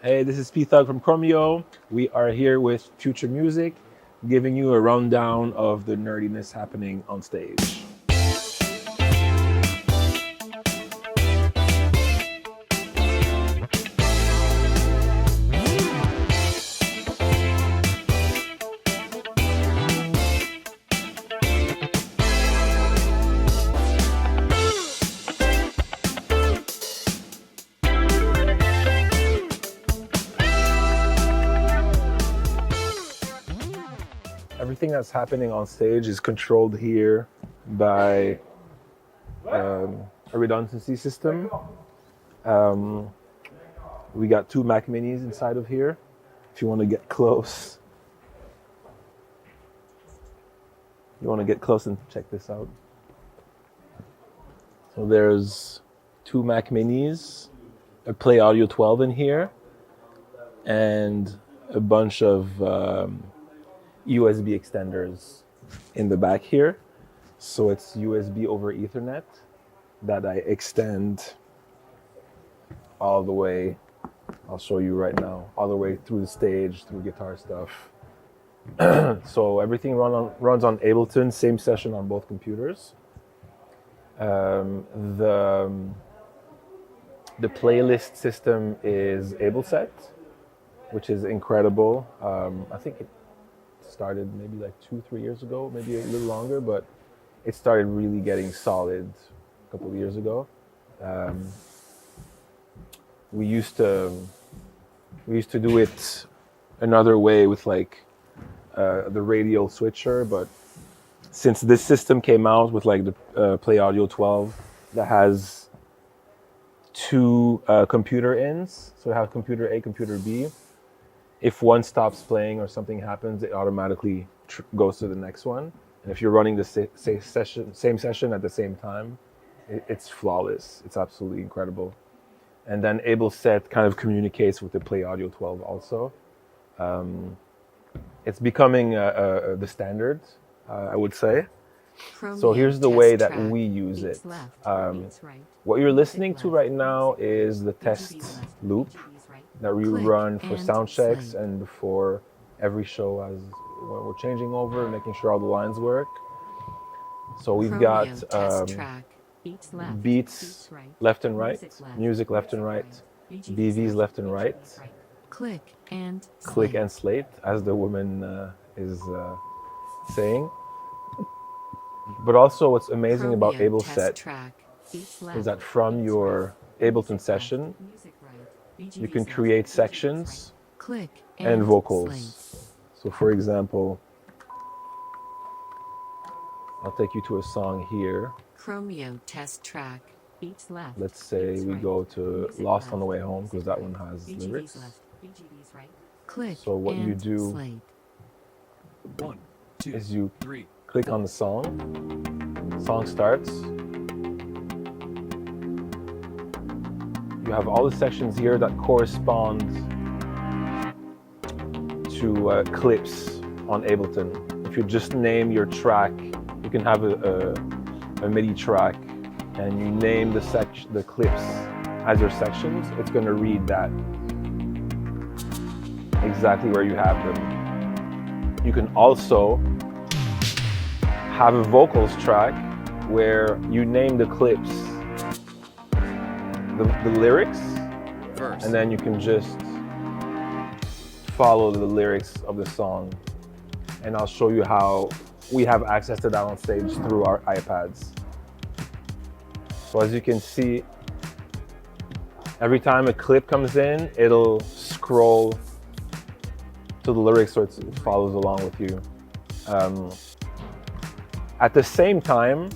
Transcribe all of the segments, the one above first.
Hey, this is P-Thugg from Chromeo. We are here with Future Music, giving you a rundown of the nerdiness happening on stage. Everything that's happening on stage is controlled here by a redundancy system. We got two Mac Minis inside of here. If you want to get close, and check this out. So there's two Mac Minis, a Play Audio 12 in here, and a bunch of USB extenders in the back here. So it's USB over Ethernet that I extend all the way, I'll show you right now, all the way through the stage, through guitar stuff. So everything runs on Ableton, same session on both computers. The playlist system is AbleSet, which is incredible. I think it started maybe like 2-3 years ago, maybe a little longer, but it started really getting solid a couple of years ago. We used to do it another way with like the radial switcher, but since this system came out with like the Play Audio 12 that has two computer ins, so we have computer A, computer B. If one stops playing or something happens, it automatically goes to the next one. And if you're running the same session at the same time, it's flawless. It's absolutely incredible. And then AbleSet kind of communicates with the Play Audio 12 also. It's becoming the standard, I would say. So here's the way that we use it. What you're listening to right now is the test loop that we run for sound checks and before every show as when we're changing over, making sure all the lines work. So we've got beats left and right, music left and right, BVs left and right, click and slate, as the woman is saying. But also what's amazing about AbleSet is that from your Ableton session, you can create sections and vocals. So for example, I'll take you to a song here. Chromeo test track. Beats left. Let's say we go to Lost on the Way Home because that one has lyrics. So what you do is you click on the song. Song starts. You have all the sections here that correspond to clips on Ableton. If you just name your track, you can have a MIDI track, and you name the clips as your sections. It's going to read that exactly where you have them. You can also have a vocals track where you name the clips, the lyrics, and then you can just follow the lyrics of the song. And I'll show you how we have access to that on stage through our iPads. So as you can see, every time a clip comes in, it'll scroll to the lyrics so it follows along with you. At the same time,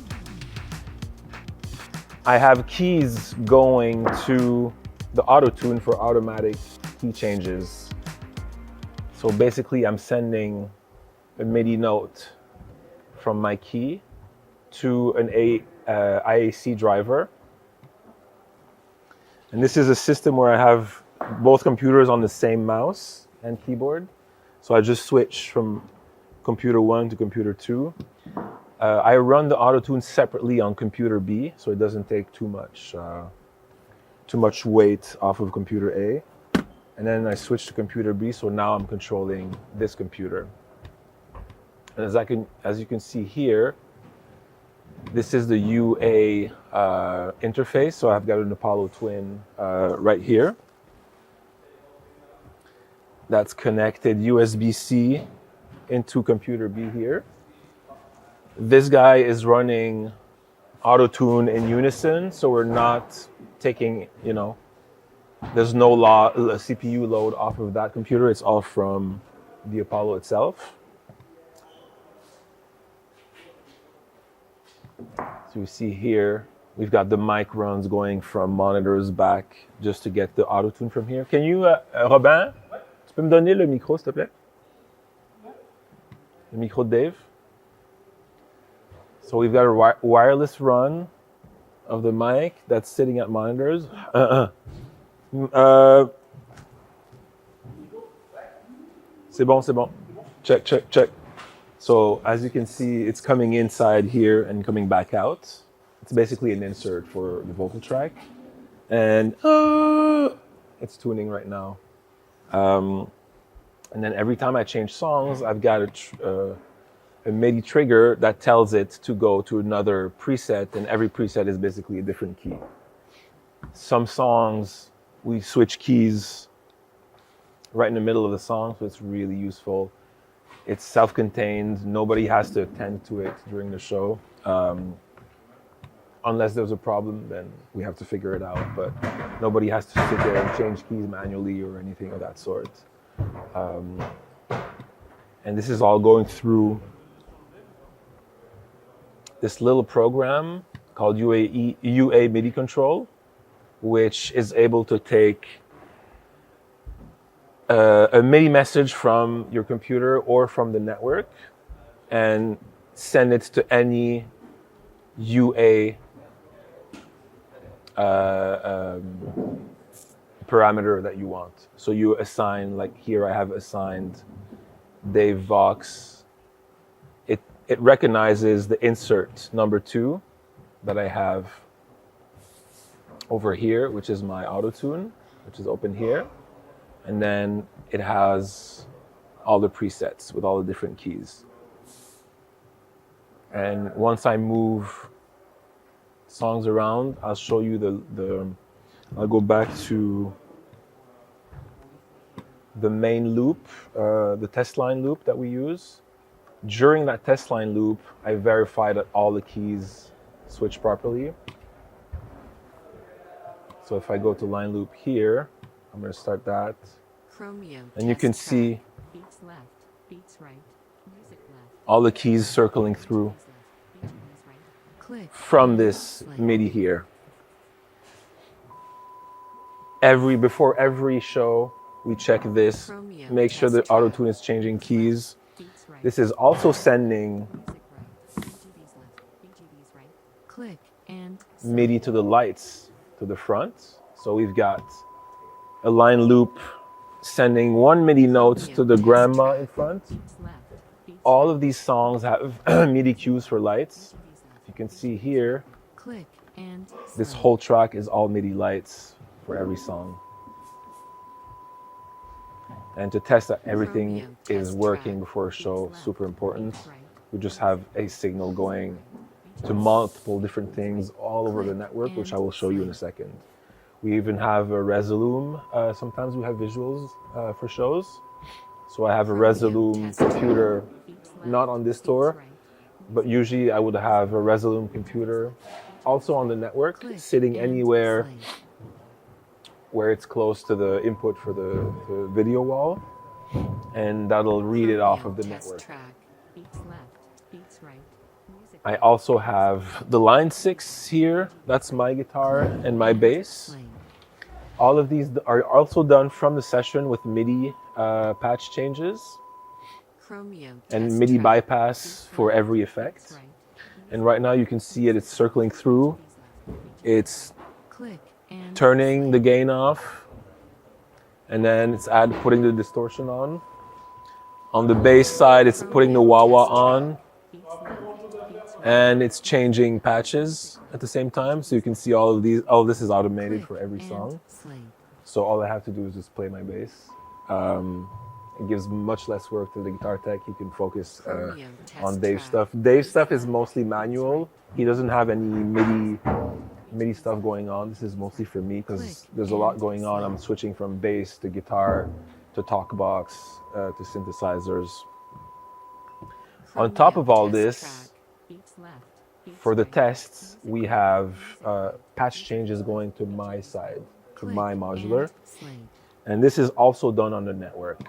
I have keys going to the Auto-Tune for automatic key changes. So basically I'm sending a MIDI note from my key to an IAC driver. And this is a system where I have both computers on the same mouse and keyboard. So I just switch from computer 1 to computer 2. I run the Auto-Tune separately on computer B, so it doesn't take too much weight off of computer A. And then I switched to computer B, so now I'm controlling this computer. And as you can see here, this is the UA interface. So I've got an Apollo Twin right here. That's connected USB-C into computer B here. This guy is running Auto-Tune in unison, so we're not taking, there's no CPU load off of that computer. It's all from the Apollo itself. So you see here, we've got the mic runs going from monitors back just to get the Auto-Tune from here. Can you, Robin, tu peux me donner le micro, s'il te plaît? Le micro de Dave. So we've got a wireless run of the mic that's sitting at monitors. C'est bon, c'est bon. Check, check, check. So as you can see, it's coming inside here and coming back out. It's basically an insert for the vocal track. And it's tuning right now. And then every time I change songs, I've got a MIDI trigger that tells it to go to another preset, and every preset is basically a different key. Some songs, we switch keys right in the middle of the song, so it's really useful. It's self-contained. Nobody has to attend to it during the show. Unless there's a problem, then we have to figure it out, but nobody has to sit there and change keys manually or anything of that sort. And this is all going through this little program called UA MIDI control, which is able to take a MIDI message from your computer or from the network and send it to any UA parameter that you want. So you assign, like here I have assigned Dave Vox. It recognizes the insert number 2 that I have over here, which is my Auto-Tune, which is open here. And then it has all the presets with all the different keys. And once I move songs around, I'll show you I'll go back to the main loop, the test line loop that we use. During that test line loop, I verify that all the keys switch properly. So if I go to line loop here, I'm going to start that. Chromeo and you can see beats left, beats right, music left, all the keys circling through click from this MIDI here. Before every show, we check this, make sure the Auto-Tune is changing keys. This is also sending click and MIDI to the lights to the front. So we've got a line loop sending one MIDI note to the grandma in front. All of these songs have MIDI cues for lights. You can see here, click and this whole track is all MIDI lights for every song. And to test that everything is working before a show, super important. We just have a signal going to multiple different things all over the network, which I will show you in a second. We even have a Resolume. Sometimes we have visuals for shows. So I have a Resolume computer, not on this tour, but usually I would have a Resolume computer also on the network, sitting anywhere where it's close to the input for the video wall, and that'll read it off of the network. I also have the line 6 here. That's my guitar and my bass. All of these are also done from the session with MIDI patch changes and MIDI bypass for every effect. And right now you can see it's circling through. It's turning the gain off, and then it's putting the distortion on. On the bass side, it's putting the wah-wah on, and it's changing patches at the same time. So you can see all of this is automated for every song. So all I have to do is just play my bass. It gives much less work to the guitar tech. He can focus on Dave's stuff. Dave's stuff is mostly manual. He doesn't have any MIDI stuff going on. This is mostly for me because there's a lot going on. I'm switching from bass to guitar to Talkbox to synthesizers. On top of all this, for the tests, we have patch changes going to my side, to my modular. And this is also done on the network.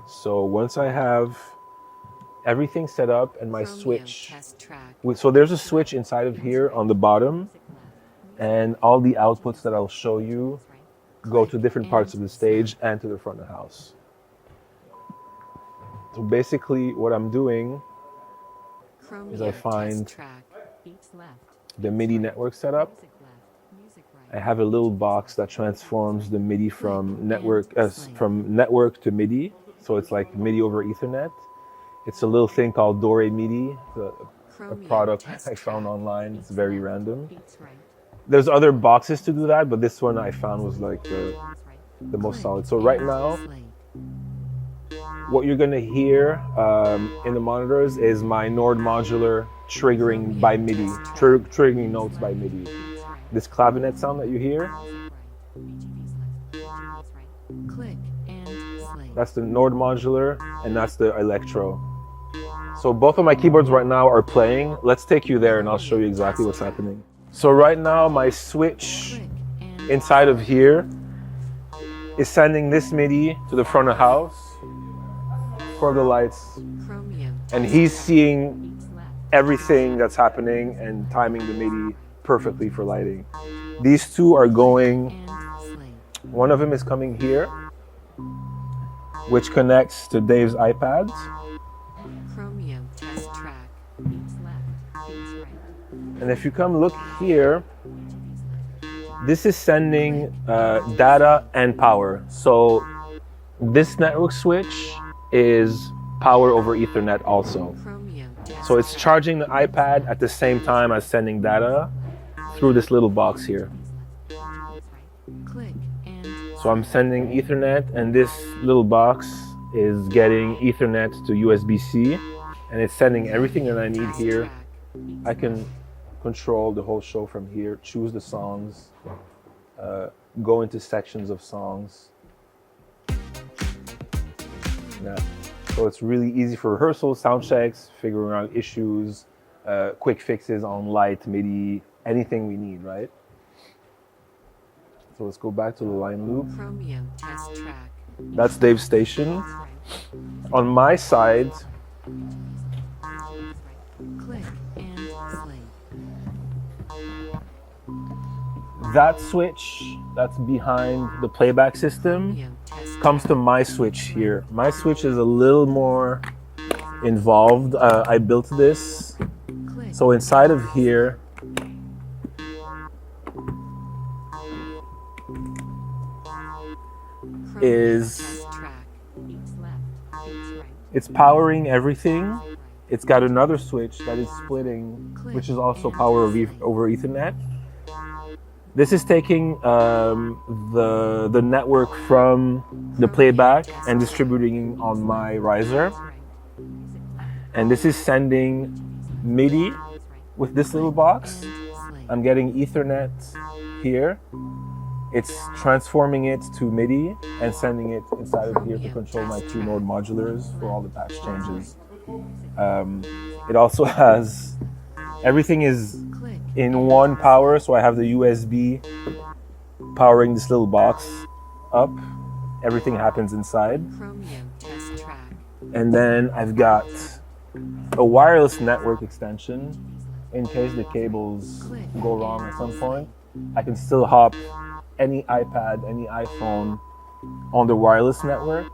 So once I have everything set up and my switch, so there's a switch inside of here on the bottom, and all the outputs that I'll show you go to different parts of the stage and to the front of the house. So basically what I'm doing is I find the MIDI network setup. I have a little box that transforms the MIDI from network to MIDI. So it's like MIDI over Ethernet. It's a little thing called Dore MIDI, a product I found online. It's very random. There's other boxes to do that, but this one I found was like the most solid. So right now, what you're gonna hear in the monitors is my Nord modular triggering by MIDI, triggering notes by MIDI. This clavinet sound that you hear, that's the Nord modular, and that's the electro. So both of my keyboards right now are playing. Let's take you there and I'll show you exactly what's happening. So right now my switch inside of here is sending this MIDI to the front of house for the lights. And he's seeing everything that's happening and timing the MIDI perfectly for lighting. These two are going, one of them is coming here, which connects to Dave's iPad. Chromeo test track. Beats left, beats right. And if you come look here, this is sending data and power. So this network switch is power over Ethernet also. So it's charging the iPad at the same time as sending data through this little box here. So I'm sending Ethernet, and this little box is getting Ethernet to USB-C, and it's sending everything that I need here. I can control the whole show from here, choose the songs, go into sections of songs. Yeah. So it's really easy for rehearsals, sound checks, figuring out issues, quick fixes on light, MIDI, anything we need, right? So let's go back to the line loop. Chromeo test track. That's Dave's station. On my side, Click and play. that switch that's behind the playback system Chromeo test comes to my switch here. My switch is a little more involved. I built this. click. So inside of here, Chromeo is- test track. Beats left, beats right. it's powering everything. It's got another switch that is splitting, which is also power over Ethernet. This is taking the network from the playback and distributing on my riser. And this is sending MIDI with this little box. I'm getting Ethernet here. It's transforming it to MIDI and sending it inside of here to control my two Nord modulars for all the patch changes. It also has, everything is in one power, so I have the USB powering this little box up. Everything happens inside. Chromeo test track. And then I've got a wireless network extension in case the cables go wrong at some point. I can still hop any iPad, any iPhone on the wireless network,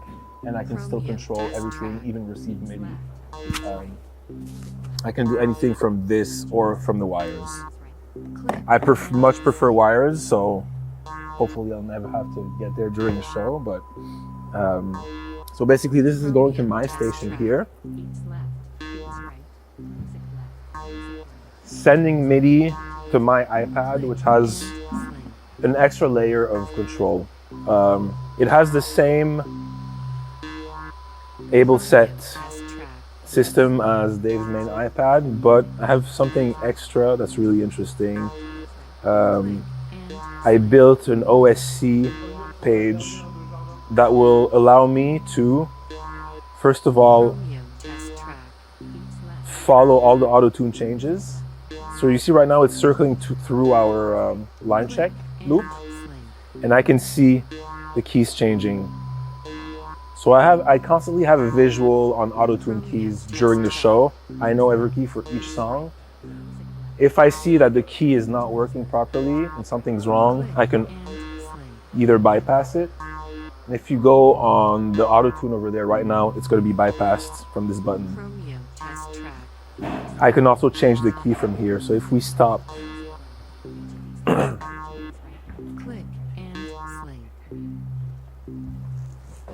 and I can still control everything, even receive MIDI. I can do anything from this or from the wires. I much prefer wires, so hopefully I'll never have to get there during the show. But so basically, this is going to my station here, Beats left, beats right. Music left, music right. sending MIDI to my iPad, which has an extra layer of control. It has the same Ableton Test track. system as Dave's main iPad, but I have something extra that's really interesting. And I built an OSC page that will allow me to, first of all, Chromeo test track. Beats left. follow all the auto-tune changes. So you see right now it's circling through our line check loop, Slate. and I can see the keys changing. So I constantly have a visual on auto-tune keys during the show. I know every key for each song. If I see that the key is not working properly and something's wrong, I can And slate. either bypass it. And if you go on the auto-tune over there right now, it's going to be bypassed from this button. Chromeo test track. I can also change the key from here. So if we stop, Click and slate.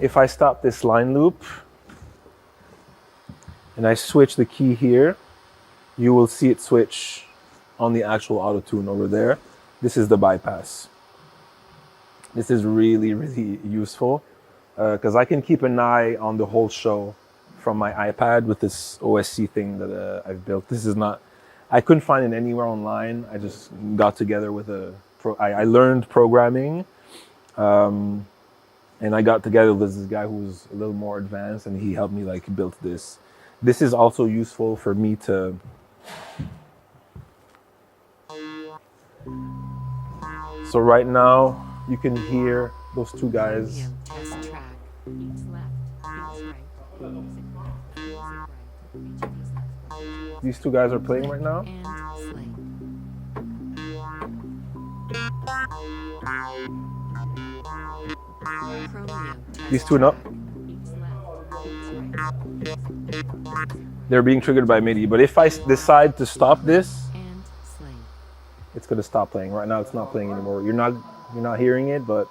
if I stop this line loop and I switch the key here, you will see it switch on the actual auto-tune over there. This is the bypass. This is really, really useful because I can keep an eye on the whole show from my iPad with this OSC thing that I've built. This is not, I couldn't find it anywhere online. I just got together with I learned programming and I got together with this guy who was a little more advanced and he helped me like build this. This is also useful for me to so right now you can hear those two guys. Chromeo test track. Beats left. Beats right. Music left. Music right. VGB's left. These two guys are playing right now. And slate. Chromeo test These two, no, track. Beats left. Beats right. they're being triggered by MIDI. But if I decide to stop this, And slate. it's gonna stop playing. Right now, it's not playing anymore. You're not hearing it, but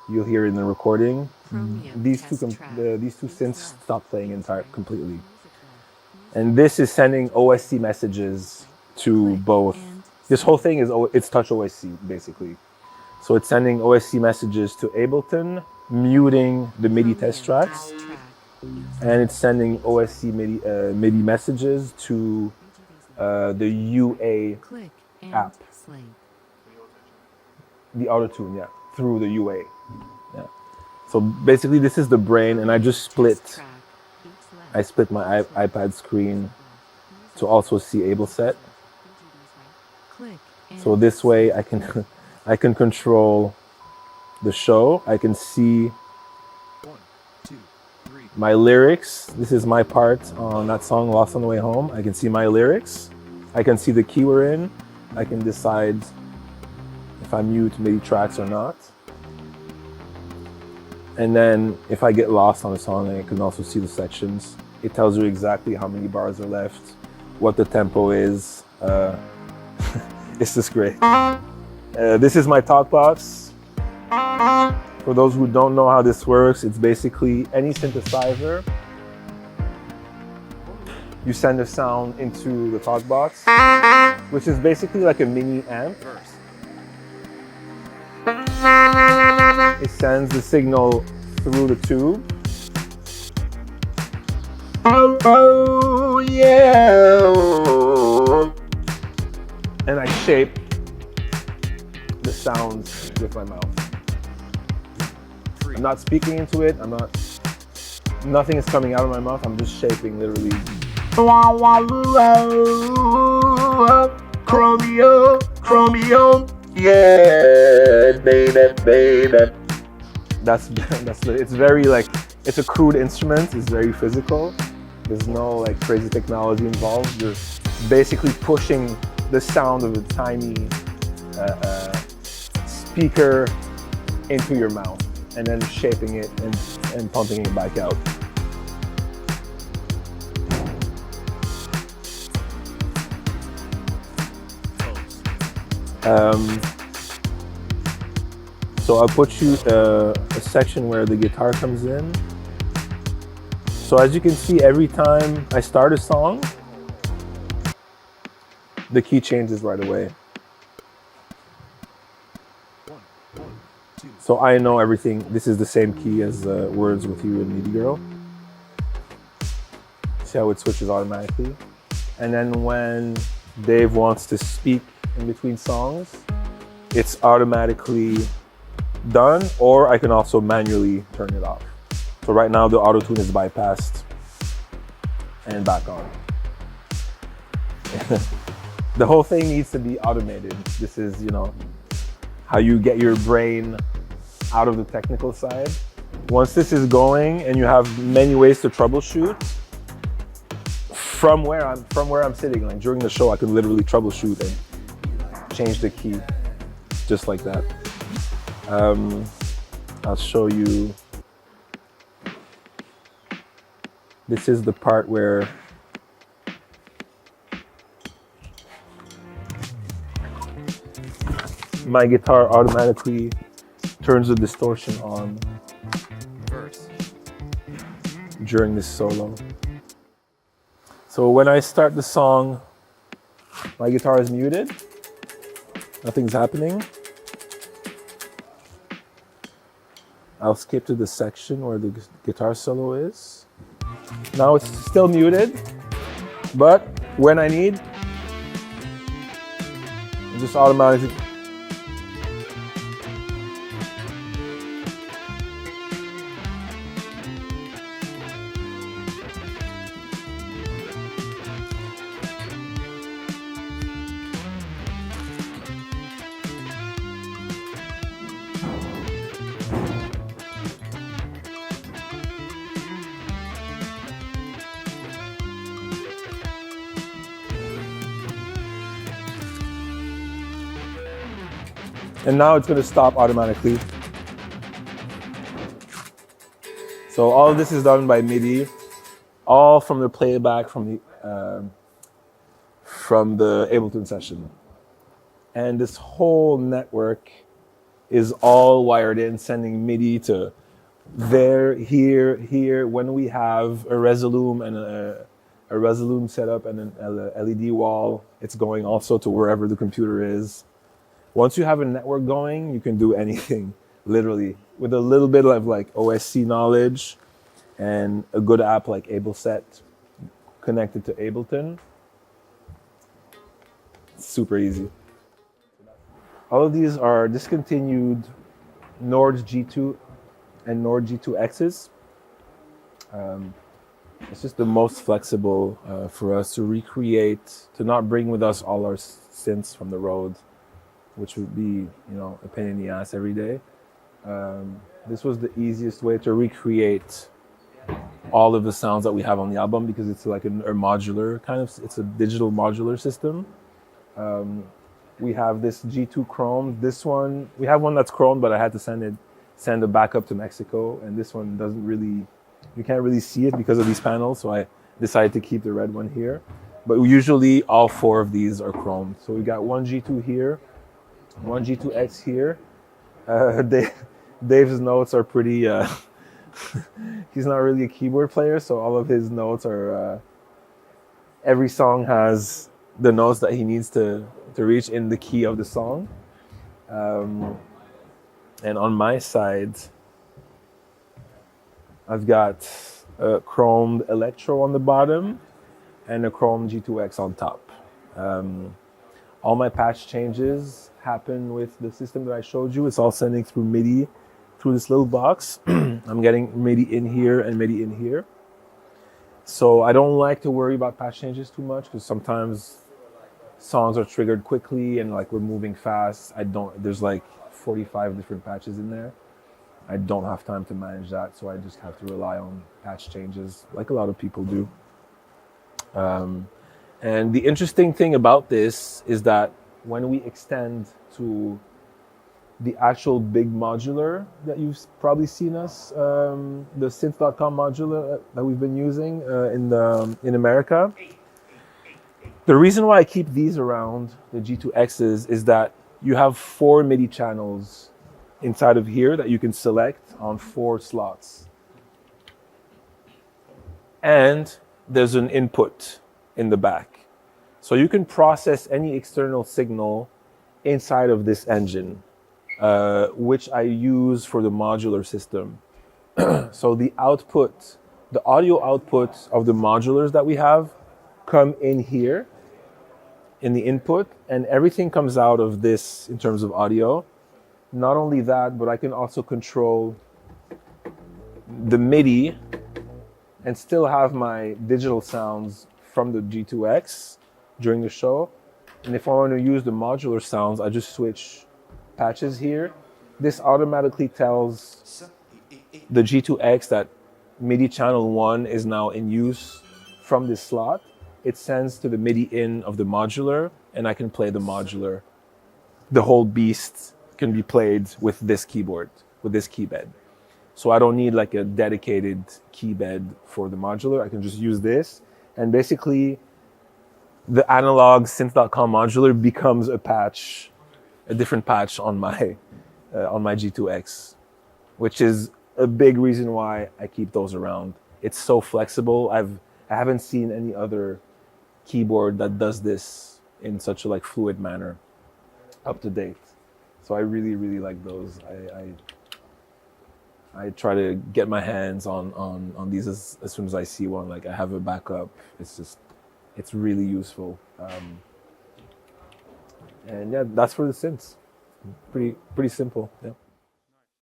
you'll hear it in the recording. Chromeo These test two track. these two Beats synths left. stop playing completely. Music left. And this is sending OSC messages to Click both. and This whole thing is it's touch OSC basically. So it's sending OSC messages to Ableton, muting the MIDI test Chromeo tracks, test track. Beats and it's sending OSC MIDI messages to the UA, Click and app. slate. the auto-tune, yeah, through the UA. Yeah. So basically this is the brain, and I just split. Test track. Beats left. I split my iPad screen to also see Ableton. Click and So this way I can I can control the show. I can see 1, 2, 3. my lyrics. This is my part on that song, Lost on the Way Home. I can see my lyrics. I can see the key we're in. I can decide if I mute MIDI tracks or not. And then if I get lost on a song, I can also see the sections. It tells you exactly how many bars are left, what the tempo is. It's just great. This is my Talkbox. For those who don't know how this works, it's basically any synthesizer. You send a sound into the Talkbox, which is basically like a mini amp. Verse. It sends the signal through the tube. Oh yeah! And I shape the sounds with my mouth. 3. I'm not speaking into it. Nothing is coming out of my mouth. I'm just shaping literally. Chromeo, Chromeo, yeah, baby. That's it's very like, it's a crude instrument. It's very physical. There's no like crazy technology involved. You're basically pushing the sound of a tiny speaker into your mouth and then shaping it and pumping it back out. So I'll put you a section where the guitar comes in. So as you can see, every time I start a song, the key changes right away. 1, 1, 2. So I know everything. This is the same key as Words With You and MIDI Girl. See how it switches automatically? And then when Dave wants to speak in between songs, it's automatically done, or I can also manually turn it off. So right now the auto-tune is bypassed and back on. The whole thing needs to be automated. This is, you know, how you get your brain out of the technical side. Once this is going and you have many ways to troubleshoot, from where I'm sitting, like during the show, I can literally troubleshoot and change the key just like that. I'll show you. This is the part where my guitar automatically turns the distortion on Verse. during this solo. So when I start the song, my guitar is muted. Nothing's happening. I'll skip to the section where the guitar solo is. Now it's still muted, but when I need, it just automatically. And now it's going to stop automatically. So all of this is done by MIDI, all from the playback from the Ableton session. And this whole network is all wired in, sending MIDI to there, here, here. When we have a Resolume and a Resolume setup and an LED wall, it's going also to wherever the computer is. Once you have a network going, you can do anything, literally. With a little bit of like OSC knowledge and a good app like AbleSet connected to Ableton, it's super easy. All of these are discontinued Nord G2 and Nord G2Xs. It's just the most flexible for us to recreate, to not bring with us all our synths from the road, which would be, you know, a pain in the ass every day. This was the easiest way to recreate all of the sounds that we have on the album, because it's like a modular kind of, it's a digital modular system. We have this G2 Chrome. This one, we have one that's Chrome, but I had to send a backup to Mexico, and this one doesn't really, you can't really see it because of these panels, so I decided to keep the red one here. But usually all four of these are Chrome. So we got one G2 here, one G2X here. Dave's notes are pretty, he's not really a keyboard player, so all of his notes are, every song has the notes that he needs to reach in the key of the song. And on my side, I've got a chromed Electro on the bottom and a chrome G2X on top. All my patch changes happen with the system that I showed you. It's all sending through MIDI through this little box. I'm getting MIDI in here and MIDI in here. So I don't like to worry about patch changes too much, because sometimes songs are triggered quickly and like we're moving fast. There's like 45 different patches in there. I don't have time to manage that, so I just have to rely on patch changes like a lot of people do. And the interesting thing about this is that when we extend to the actual big modular that you've probably seen us, the synth.com modular that we've been using in America, the reason why I keep these around, the G2Xs, is that you have 4 MIDI channels inside of here that you can select on 4 slots. And there's an input in the back. So you can process any external signal inside of this engine. which I use for the modular system. So the output, the audio output of the modulars that we have come in here in the input, and everything comes out of this in terms of audio. Not only that, but I can also control the MIDI and still have my digital sounds from the G2X during the show. And if I want to use the modular sounds, I just switch patches here. This automatically tells the G2X that MIDI channel 1 is now in use from this slot. It sends to the MIDI in of the modular, and I can play the modular. The whole beast can be played with this keyboard, with this key bed. So I don't need like a dedicated key bed for the modular. I can just use this, and basically the analog synth.com modular becomes a patch, a different patch on my G2X, which is a big reason why I keep those around. It's so flexible. I haven't seen any other keyboard that does this in such a like fluid manner, up to date. So I really, really like those. I try to get my hands on these as soon as I see one. Like I have a backup. It's really useful. And yeah, that's for the synths. Pretty simple. Yeah.